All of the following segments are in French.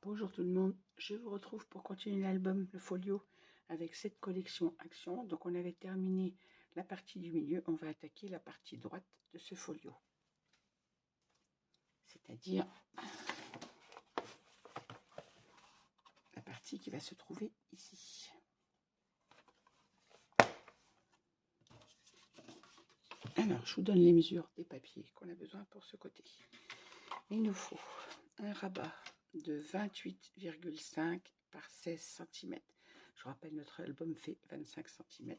Bonjour tout le monde, je vous retrouve pour continuer l'album Le Folio avec cette collection Action. Donc on avait terminé la partie du milieu, on va attaquer la partie droite de ce folio. C'est-à-dire la partie qui va se trouver ici. Alors je vous donne les mesures des papiers qu'on a besoin pour ce côté. Il nous faut un rabat de 28,5 par 16 cm. Je rappelle, notre album fait 25 cm.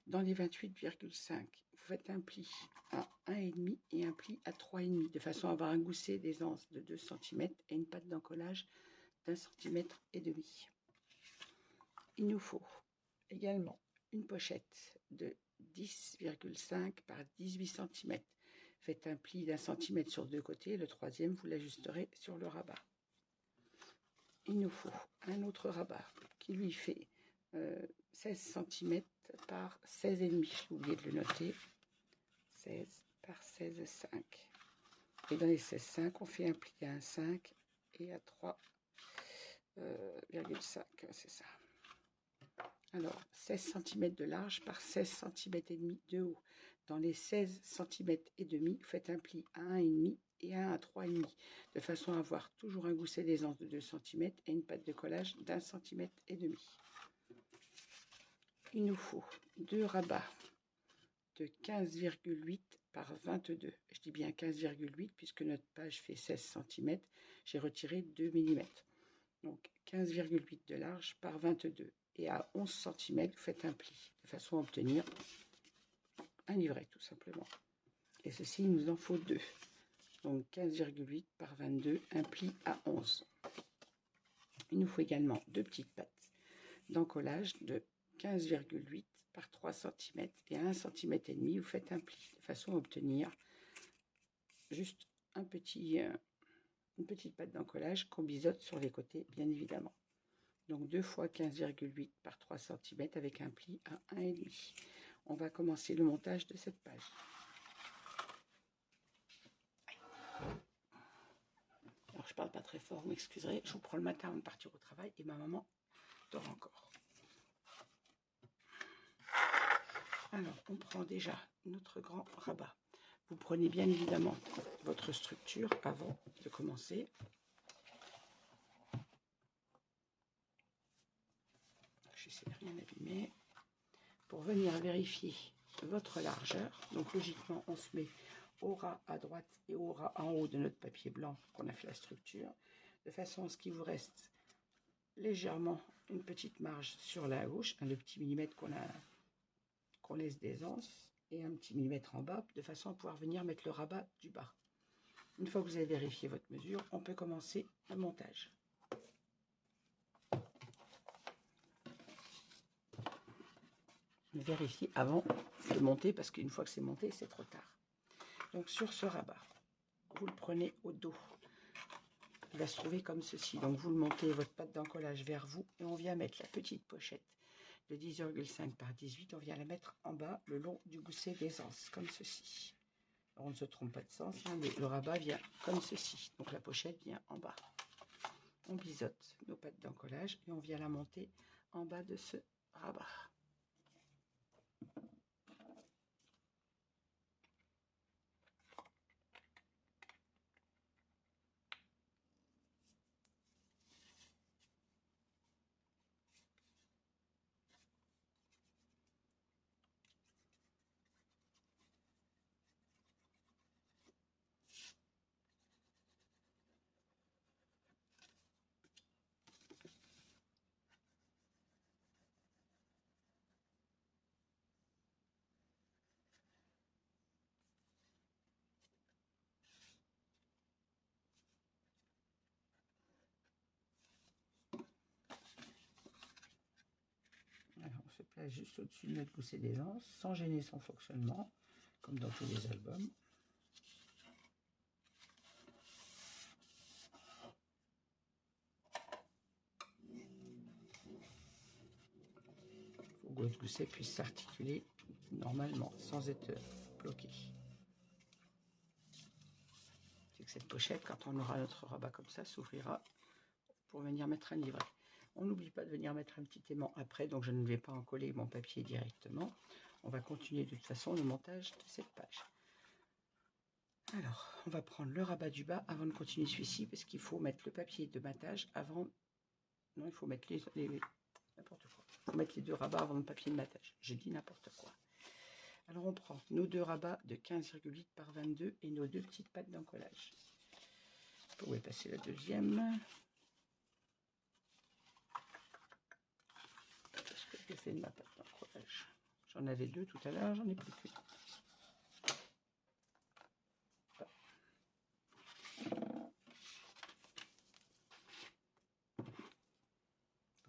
Dans les 28,5, vous faites un pli à 1,5 et un pli à 3,5, de façon à avoir un gousset d'aisance de 2 cm et une patte d'encollage d'1,5 cm. Il nous faut également une pochette de 10,5 par 18 cm. Faites un pli d'1 cm sur deux côtés, le troisième, vous l'ajusterez sur le rabat. Il nous faut un autre rabat qui lui fait 16 cm par 16,5. J'ai oublié de le noter. 16 par 16,5. Et dans les 16,5, on fait un pli à 1,5 et à 3,5. C'est ça. Alors, 16 cm de large par 16 cm et demi de haut. Dans les 16 cm et demi, vous faites un pli à 1,5 et un à 3,5, de façon à avoir toujours un gousset d'aisance de 2 cm et une patte de collage d'1,5 cm. Il nous faut deux rabats de 15,8 par 22. Je dis bien 15,8 puisque notre page fait 16 cm. J'ai retiré 2 mm. Donc 15,8 de large par 22. Et à 11 cm, vous faites un pli, de façon à obtenir un livret, tout simplement. Et ceci, il nous en faut deux. Donc 15,8 par 22, un pli à 11. Il nous faut également deux petites pattes d'encollage de 15,8 par 3 cm et à 1,5 cm, vous faites un pli, de façon à obtenir juste une petite patte d'encollage qu'on biseaute sur les côtés, bien évidemment. Donc 2 fois 15,8 par 3 cm avec un pli à 1,5. On va commencer le montage de cette page. Alors je parle pas très fort, vous m'excuserez, je vous prends le matin avant de partir au travail et ma maman dort encore. Alors on prend déjà notre grand rabat. Vous prenez bien évidemment votre structure avant de commencer. J'essaie de rien abîmer. Pour venir vérifier votre largeur, donc logiquement on se met au ras à droite et au ras en haut de notre papier blanc qu'on a fait la structure, de façon à ce qu'il vous reste légèrement une petite marge sur la gauche, le petit millimètre qu'on laisse d'aisance, et un petit millimètre en bas, de façon à pouvoir venir mettre le rabat du bas. Une fois que vous avez vérifié votre mesure, on peut commencer le montage. Vérifiez avant de monter, parce qu'une fois que c'est monté, c'est trop tard. Donc sur ce rabat, vous le prenez au dos. Il va se trouver comme ceci. Donc vous le montez, votre patte d'encollage vers vous, et on vient mettre la petite pochette de 10,5 par 18, on vient la mettre en bas le long du gousset d'aisance, comme ceci. Alors, on ne se trompe pas de sens, hein, mais le rabat vient comme ceci. Donc la pochette vient en bas. On biseaute nos pattes d'encollage et on vient la monter en bas de ce rabat. Alors, on se place juste au-dessus de notre gousset d'aisance, sans gêner son fonctionnement, comme dans tous les albums. Il faut que votre gousset puisse s'articuler normalement, sans être bloqué. C'est que cette pochette, quand on aura notre rabat comme ça, s'ouvrira pour venir mettre un livret. On n'oublie pas de venir mettre un petit aimant après, donc je ne vais pas en coller mon papier directement. On va continuer de toute façon le montage de cette page. Alors, on va prendre le rabat du bas avant de continuer celui-ci, parce qu'il faut mettre le papier de matage avant... Non, il faut mettre n'importe quoi. Il faut mettre les deux rabats avant le papier de matage. J'ai dit n'importe quoi. Alors, on prend nos deux rabats de 15,8 par 22 et nos deux petites pattes d'encollage. Vous pouvez passer la deuxième. Parce que j'ai fait de ma pâte d'encollage. J'en avais deux tout à l'heure, j'en ai plus qu'une.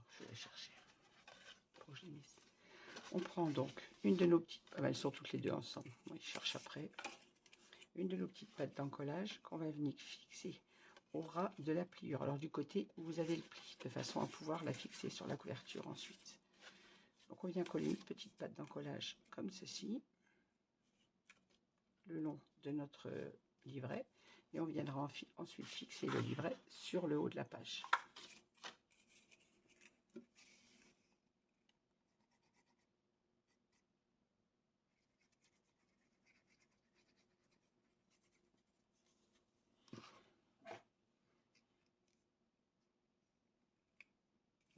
Je vais la chercher. On prend donc une de nos petites... elles sont toutes les deux ensemble. Moi, je cherche après. Une de nos petites pattes d'encollage qu'on va venir fixer au ras de la pliure. Alors du côté où vous avez le pli, de façon à pouvoir la fixer sur la couverture ensuite. Donc on vient coller une petite patte d'encollage comme ceci, le long de notre livret, et on viendra ensuite fixer le livret sur le haut de la page.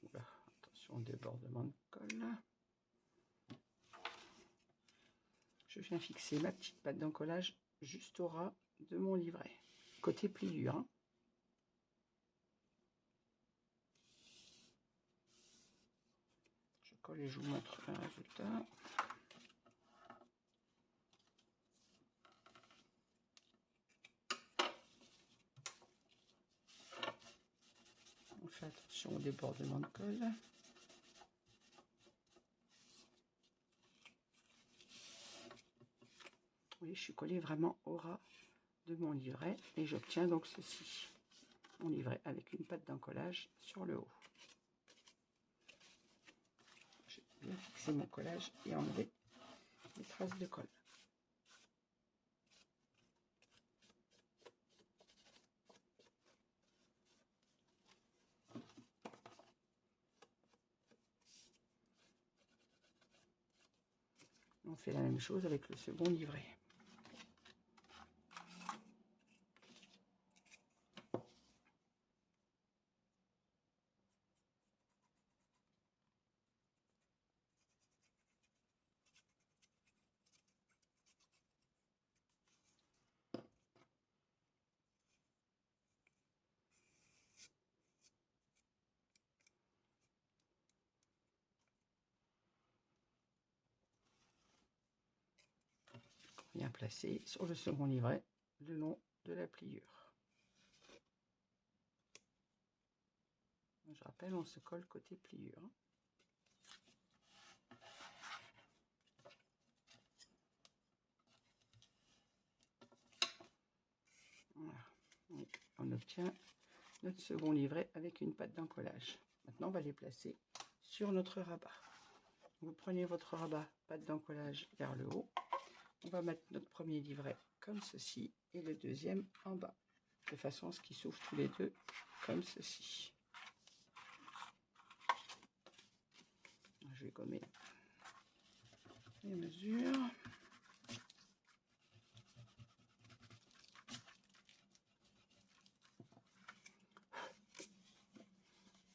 Oula, attention au débordement de colle. Je viens fixer ma petite patte d'encollage juste au ras de mon livret, côté pliure. Hein. Je colle et je vous montre le résultat. On fait attention au débordement de colle. Oui, je suis collée vraiment au ras de mon livret et j'obtiens donc ceci. Mon livret avec une patte d'encollage sur le haut. Je vais bien fixer mon collage et enlever les traces de colle. On fait la même chose avec le second livret. Bien placé sur le second livret le long de la pliure. Je rappelle, on se colle côté pliure. Voilà. On obtient notre second livret avec une patte d'encollage. Maintenant, on va les placer sur notre rabat. Vous prenez votre rabat, patte d'encollage vers le haut. On va mettre notre premier livret comme ceci et le deuxième en bas, de façon à ce qu'ils s'ouvrent tous les deux comme ceci. Je vais gommer les mesures.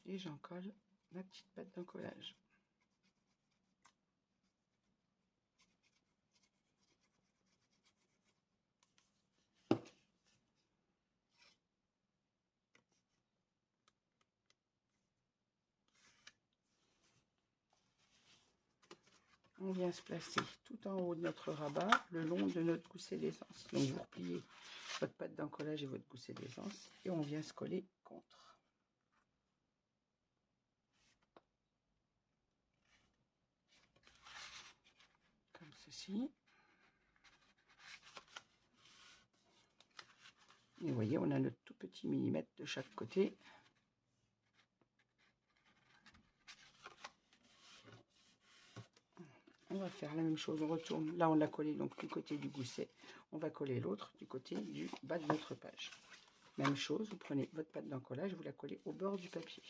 Et j'en colle ma petite patte d'encollage. On vient se placer tout en haut de notre rabat, le long de notre gousset d'aisance. Donc vous repliez votre patte d'encollage et votre gousset d'aisance et on vient se coller contre. Comme ceci. Et vous voyez, on a notre tout petit millimètre de chaque côté. On va faire la même chose, on retourne. Là, on l'a collé donc du côté du gousset. On va coller l'autre du côté du bas de notre page. Même chose, vous prenez votre pâte d'encollage, vous la collez au bord du papier.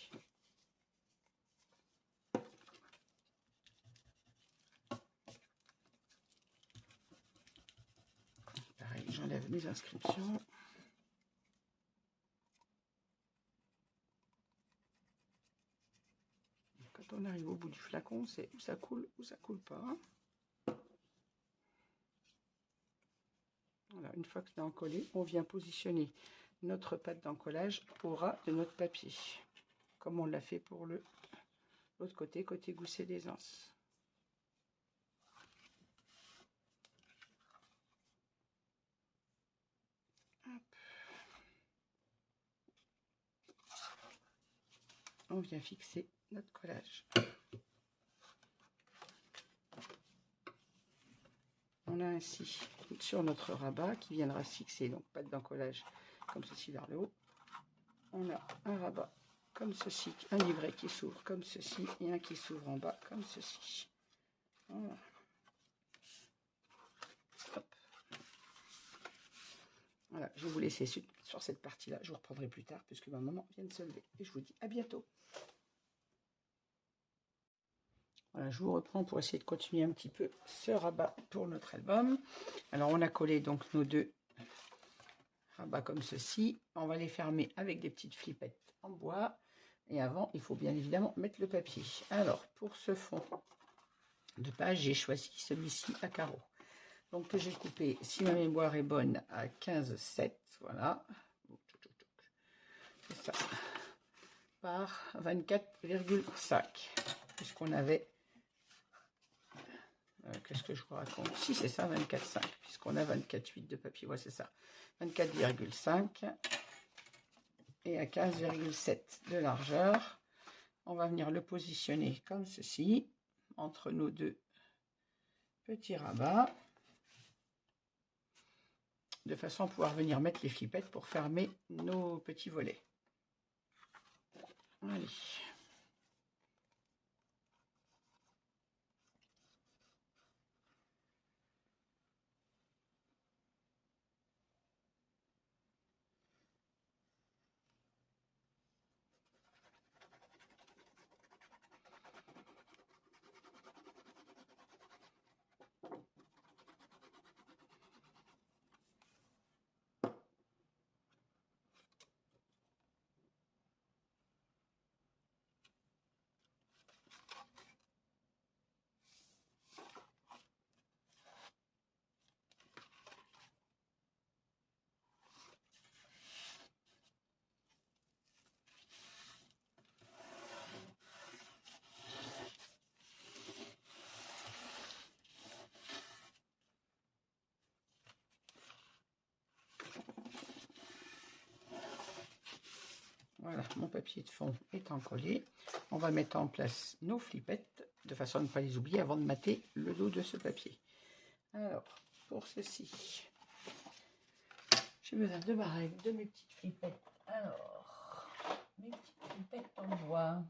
Pareil, j'enlève mes inscriptions. Quand on arrive au bout du flacon, c'est où ça coule ou ça coule pas. Voilà, une fois que c'est encollé, on vient positionner notre pâte d'encollage au ras de notre papier, comme on l'a fait pour l'autre côté, côté gousset des anses. On vient fixer notre collage. On a ainsi sur notre rabat qui viendra se fixer, donc pâte d'encollage comme ceci vers le haut. On a un rabat comme ceci, un livret qui s'ouvre comme ceci et un qui s'ouvre en bas comme ceci. Voilà. Hop. Voilà, je vais vous laisser sur cette partie-là. Je vous reprendrai plus tard puisque ma maman vient de se lever. Et je vous dis à bientôt. Voilà, je vous reprends pour essayer de continuer un petit peu ce rabat pour notre album. Alors, on a collé donc nos deux rabats comme ceci. On va les fermer avec des petites flippettes en bois. Et avant, il faut bien évidemment mettre le papier. Alors, pour ce fond de page, j'ai choisi celui-ci à carreaux. Donc, que j'ai coupé, si ma mémoire est bonne, à 15,7. Voilà. C'est ça. Par 24,5. Puisqu'on avait... qu'est-ce que je vous raconte? Si, c'est ça, 24,5. Puisqu'on a 24,8 de papier. Ouais, c'est ça. 24,5. Et à 15,7 de largeur. On va venir le positionner comme ceci, entre nos deux petits rabats, de façon à pouvoir venir mettre les flippettes pour fermer nos petits volets. Allez. Voilà, mon papier de fond est encollé. On va mettre en place nos flippettes de façon à ne pas les oublier avant de mater le dos de ce papier. Alors, pour ceci, j'ai besoin de ma règle, de mes petites flippettes. Alors, mes petites flippettes en bois.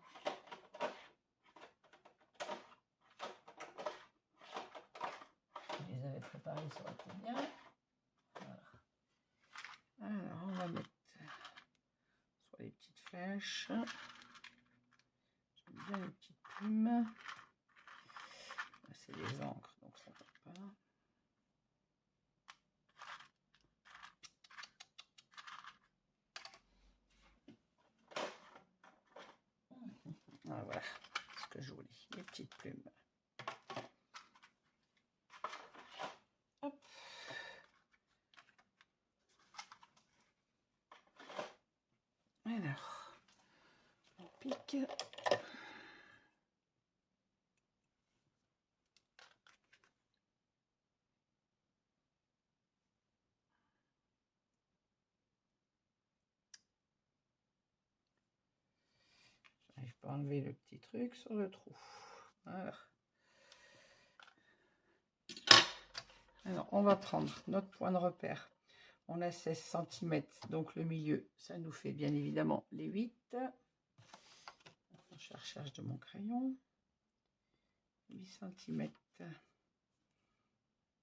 Je les avais préparées, ça aurait été bien. Voilà. Alors, on va mettre sur les petites flèches. J'aime bien les petites plumes. C'est des encres, donc ça ne va pas. Ah, voilà ce que je voulais, les petites plumes. Hop. Alors, on pique. J'arrive pas à enlever le petit truc sur le trou. Voilà. Alors, on va prendre notre point de repère. On a 16 cm, donc le milieu, ça nous fait bien évidemment les 8. Je recherche de mon crayon. 8 cm.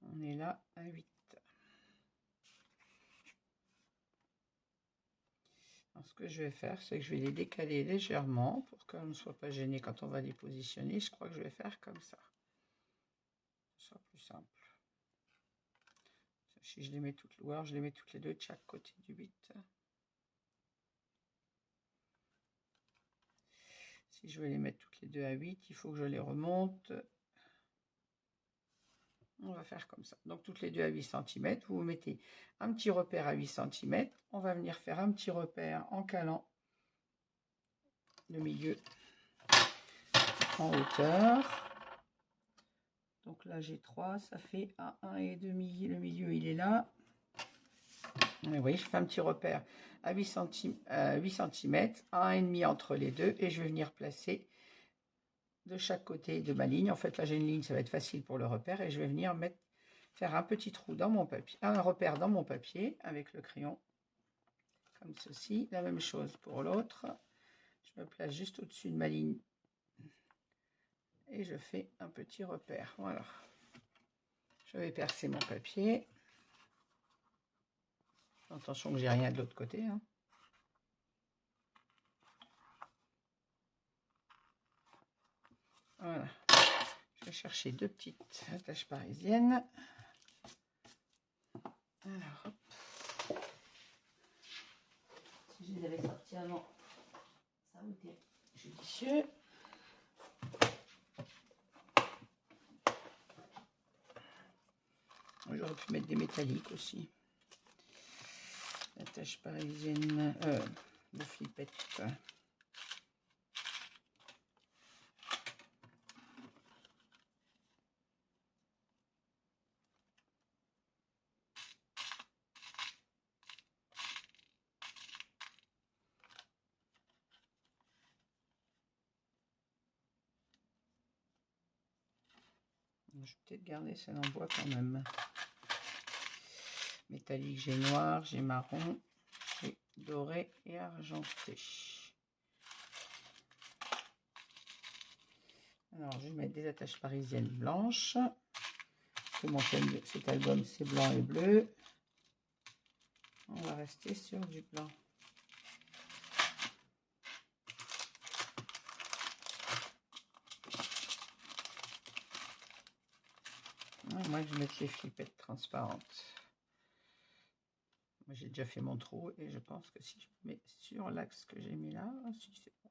On est là à 8. Alors, ce que je vais faire, c'est que je vais les décaler légèrement pour qu'on ne soit pas gêné quand on va les positionner. Je crois que je vais faire comme ça. Ce sera plus simple. Si je les mets toutes, ou alors je les mets toutes les deux de chaque côté du 8. Si je vais les mettre toutes les deux à 8, il faut que je les remonte. On va faire comme ça. Donc toutes les deux à 8 cm. Vous vous mettez un petit repère à 8 cm. On va venir faire un petit repère en calant le milieu en hauteur. Donc là j'ai 3, ça fait à 1,5. Le milieu il est là. Et oui, je fais un petit repère à 8 cm, à 1,5 entre les deux, et je vais venir placer de chaque côté de ma ligne. En fait là j'ai une ligne, ça va être facile pour le repère, et je vais venir faire un petit trou dans mon papier, un repère dans mon papier avec le crayon, comme ceci. La même chose pour l'autre. Je me place juste au-dessus de ma ligne et je fais un petit repère. Voilà. Je vais percer mon papier. Attention que j'ai rien de l'autre côté. Hein. Voilà. Je vais chercher deux petites attaches parisiennes. Alors, hop. Si je les avais sorties avant, ça aurait été judicieux. J'aurais pu mettre des métalliques aussi. Attache parisienne de flippette. Je vais peut-être garder celle en bois quand même. Métallique, j'ai noir, j'ai marron, j'ai doré et argenté. Alors, je vais mettre des attaches parisiennes blanches. Mon thème de cet album, c'est blanc et bleu. On va rester sur du blanc. Moi, je vais mettre les flippettes transparentes. Moi, j'ai déjà fait mon trou et je pense que si je mets sur l'axe que j'ai mis là, si c'est bon.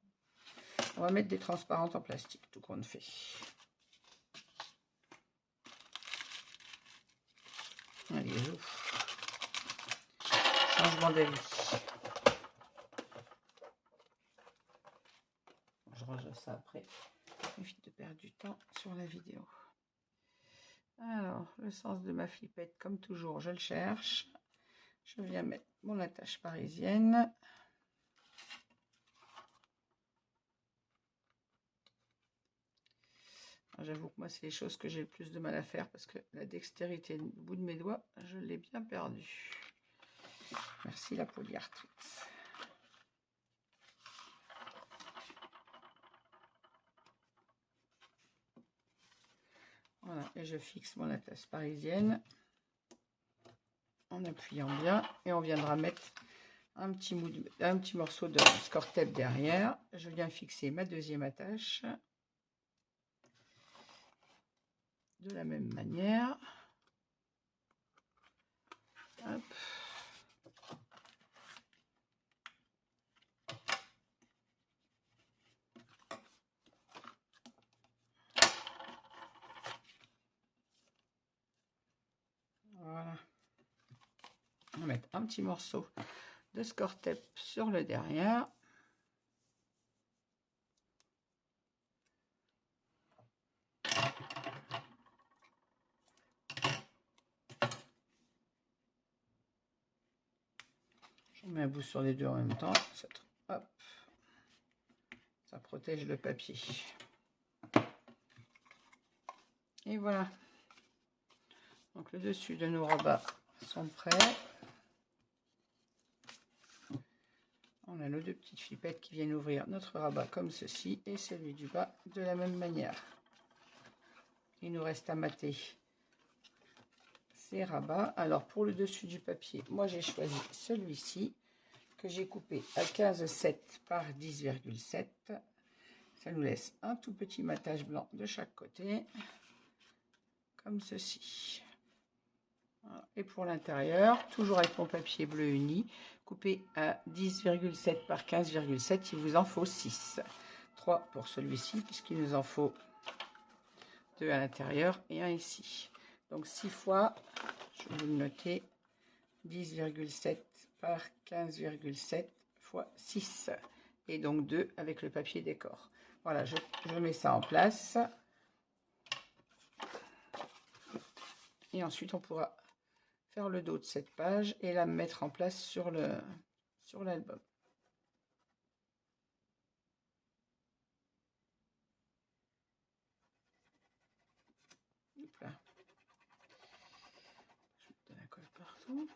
On va mettre des transparentes en plastique, tout compte fait. Allez, j'ouvre. Changement d'avis. Je range ça après. Évite de perdre du temps sur la vidéo. Alors, le sens de ma flippette, comme toujours, je le cherche. Je viens mettre mon attache parisienne. J'avoue que moi, c'est les choses que j'ai le plus de mal à faire parce que la dextérité du bout de mes doigts, je l'ai bien perdue. Merci la polyarthrite. Voilà, et je fixe mon attache parisienne en appuyant bien et on viendra mettre un petit morceau de score tape derrière. Je viens fixer ma deuxième attache de la même manière. Hop. Voilà. On va mettre un petit morceau de score tape sur le derrière. Je mets un bout sur les deux en même temps. Hop. Ça protège le papier. Et voilà. Donc le dessus de nos rabats sont prêts. On a nos deux petites flippettes qui viennent ouvrir notre rabat comme ceci et celui du bas de la même manière. Il nous reste à mater ces rabats. Alors pour le dessus du papier, moi j'ai choisi celui-ci que j'ai coupé à 15,7 par 10,7. Ça nous laisse un tout petit matage blanc de chaque côté, comme ceci. Voilà. Et pour l'intérieur, toujours avec mon papier bleu uni, coupé à 10,7 par 15,7, il vous en faut 6. 3 pour celui-ci, puisqu'il nous en faut 2 à l'intérieur et un ici. Donc 6 fois, je vais vous le noter, 10,7 par 15,7 fois 6. Et donc 2 avec le papier décor. Voilà, je mets ça en place. Et ensuite, on pourra faire le dos de cette page et la mettre en place sur l'album. Là. Je mets de la colle partout.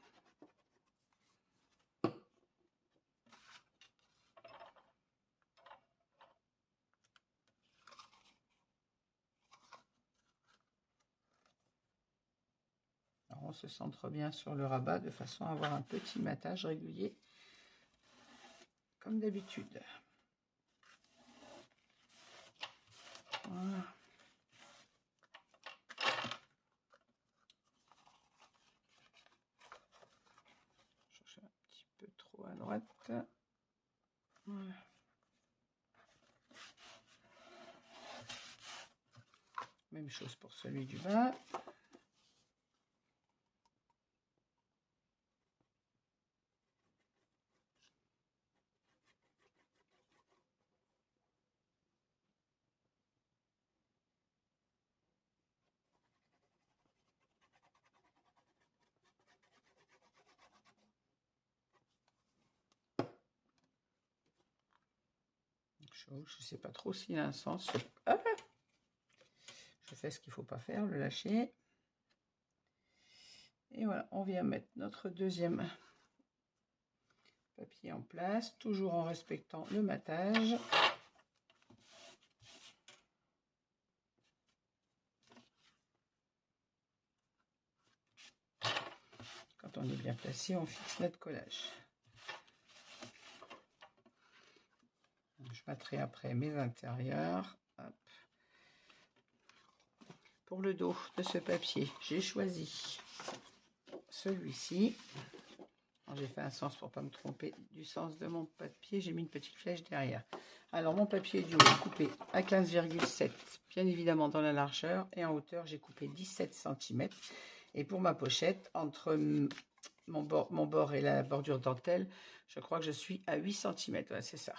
Alors, on se centre bien sur le rabat de façon à avoir un petit matage régulier comme d'habitude. Voilà. Je cherche un petit peu trop à droite. Voilà. Même chose pour celui du bas. Je ne sais pas trop s'il a un sens. Ah, je fais ce qu'il ne faut pas faire, le lâcher. Et voilà, on vient mettre notre deuxième papier en place, toujours en respectant le matage. Quand on est bien placé, on fixe notre collage. Je mettrai après mes intérieurs. Hop. Pour le dos de ce papier, j'ai choisi celui-ci. J'ai fait un sens pour ne pas me tromper du sens de mon papier. J'ai mis une petite flèche derrière. Alors, mon papier du haut est coupé à 15,7, bien évidemment dans la largeur. Et en hauteur, j'ai coupé 17 cm. Et pour ma pochette, entre mon bord et la bordure dentelle, je crois que je suis à 8 cm. Voilà, c'est ça.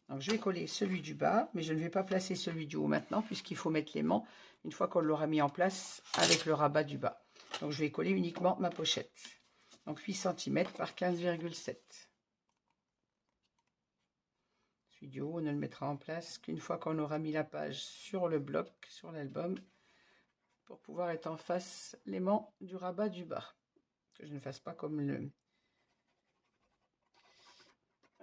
Donc, je vais coller celui du bas, mais je ne vais pas placer celui du haut maintenant, puisqu'il faut mettre l'aimant une fois qu'on l'aura mis en place avec le rabat du bas. Donc, je vais coller uniquement ma pochette. Donc, 8 cm par 15,7. Celui du haut, on ne le mettra en place qu'une fois qu'on aura mis la page sur le bloc, sur l'album, pour pouvoir être en face l'aimant du rabat du bas. Que je ne fasse pas comme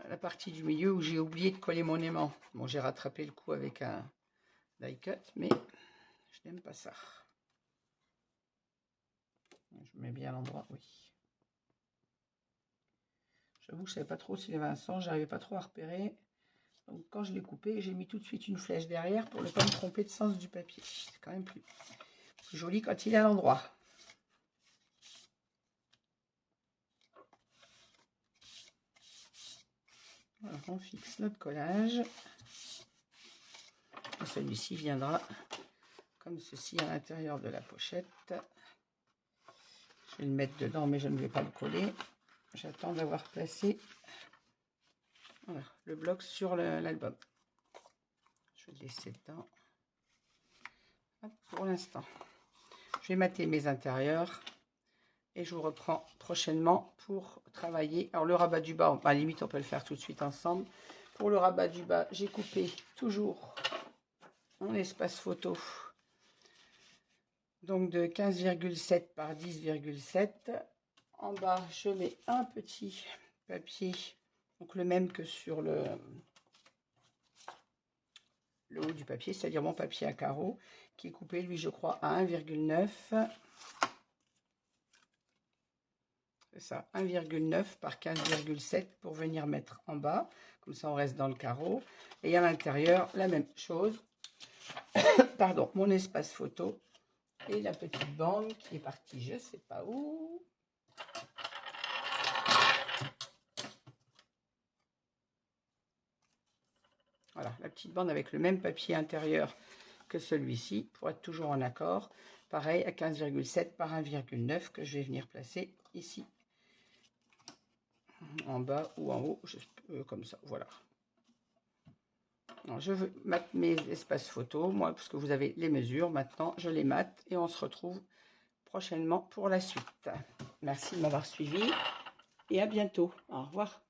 la partie du milieu où j'ai oublié de coller mon aimant. Bon, j'ai rattrapé le coup avec un die cut, mais je n'aime pas ça. Je mets bien l'endroit, oui. J'avoue que je ne savais pas trop s'il y avait un sens, j'arrivais pas trop à repérer. Donc quand je l'ai coupé, j'ai mis tout de suite une flèche derrière pour ne pas me tromper de sens du papier. C'est quand même plus joli quand il est à l'endroit. Alors on fixe notre collage. Celui-ci viendra comme ceci à l'intérieur de la pochette. Je vais le mettre dedans, mais je ne vais pas le coller. J'attends d'avoir placé voilà, le bloc sur l'album. Je vais le laisser dedans. Hop, pour l'instant, je vais mater mes intérieurs et je vous reprends prochainement pour travailler. Alors le rabat du bas, à la limite on peut le faire tout de suite ensemble. Pour le rabat du bas, j'ai coupé toujours en espace photo, donc de 15,7 par 10,7. En bas, je mets un petit papier, donc le même que sur le haut du papier, c'est-à-dire mon papier à carreaux, qui est coupé, lui, je crois, à 1,9. C'est ça, 1,9 par 15,7 pour venir mettre en bas. Comme ça, on reste dans le carreau. Et à l'intérieur, la même chose. Pardon, mon espace photo. Et la petite bande qui est partie, je ne sais pas où. Voilà, la petite bande avec le même papier intérieur que celui-ci, pour être toujours en accord. Pareil, à 15,7 par 1,9 que je vais venir placer ici. En bas ou en haut, comme ça, voilà. Alors, je veux mettre mes espaces photos, moi, parce que vous avez les mesures. Maintenant, je les mate et on se retrouve prochainement pour la suite. Merci de m'avoir suivi et à bientôt. Au revoir.